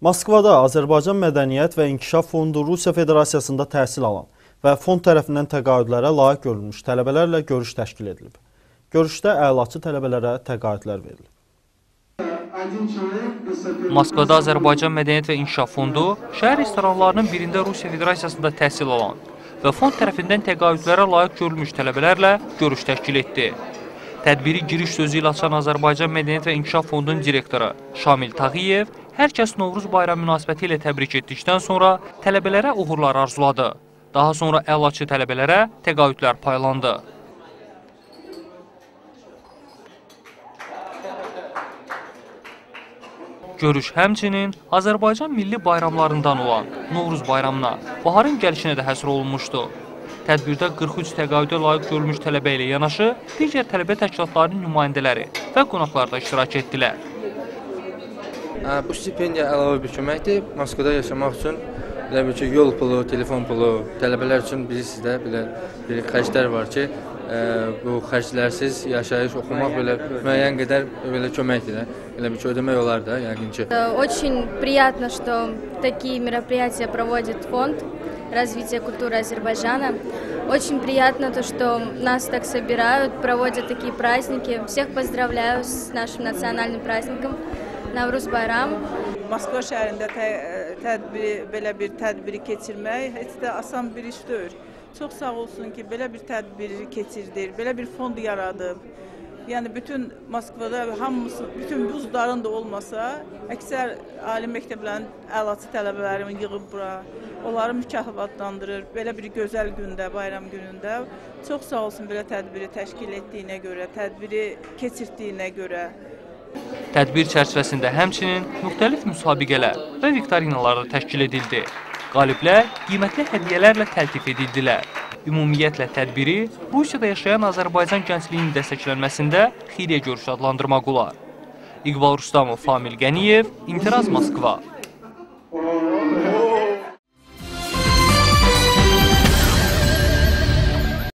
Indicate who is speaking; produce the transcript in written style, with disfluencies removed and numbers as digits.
Speaker 1: Moskvada Azərbaycan Mədəniyyət və İnkişaf Fondu Rusiya Federasiyasında təhsil alan və fond tərəfindən təqaüdlərə layiq görülmüş tələbələrlə görüş təşkil edilib. Görüşdə əlaçı tələbələrə təqaüdlər verilib.
Speaker 2: Moskvada Azərbaycan Mədəniyyət və İnkişaf Fondu şəhər restoranlarının birində Rusiya Federasiyasında təhsil alan və fond tərəfindən təqaüdlərə layiq görülmüş tələbələrlə görüş təşkil etdi. Tədbiri giriş sözü ilə açan Azərbaycan Mədəniyyət və İnkişaf Fondunun direktoru Şamil Tağıyev hər kəs Novruz bayramı münasibəti ilə təbrik etdikdən sonra tələbələrə uğurlar arzuladı. Daha sonra əlaçı tələbələrə təqaüdlər paylandı. Görüş həmçinin Azərbaycan milli bayramlarından olan Novruz bayramına, baharın gəlişinə də həsr olunmuşdu. Tədbirdə 43 təqaüdə layiq görülmüş tələbə ilə yanaşı, digər tələbə təşkilatlarının nümayəndələri və qonaqlar da iştirak etdilər.
Speaker 3: Bu stipendiya əlavə bir köməkdir. Moskvada yaşamaq üçün yol pulu, telefon pulu, tələbələr üçün bilirsiniz də bir xərclər var ki, bu xərclərsiz yaşayış, oxumaq müəyyən qədər köməkdir. Ödəmək olar da, yəqin ki.
Speaker 4: Очень приятно, что такие мероприятия проводит фонд развития культуры Азербайджана. Очень приятно то, что нас так собирают, проводят такие праздники. Всех поздравляю с нашим национальным праздником Novruz bayram.
Speaker 5: Moskva şəhərində belə bir tədbiri keçirmək heç də asan bir iş deyil. Çox sağ olsun ki, belə bir tədbiri keçirdir, belə bir fond yaradıb. Yəni bütün Moskvada hamısı, bütün vuzların da olmasa, əksər ali məktəblərin əlaçı tələbələrini yığıb bura, onları mükafatlandırır. Belə bir gözəl gündə, bayram günündə. Çox sağ olsun belə tədbiri təşkil etdiyinə görə, tədbiri keçirdiyinə görə.
Speaker 2: Tədbir çərçivəsində həmçinin müxtəlif müsabiqələr və viktorinalar da təşkil edildi. Qaliblər qiymətli hədiyyələrlə təltif edildilər. Ümumiyyətlə tədbiri Rusiyada yaşayan Azərbaycan gəncliyinin dəstəklənməsində xiryə görüşü adlandırmaq olar. İqbal Rustamov, Famil Qəniyev, İmtiraz Moskva.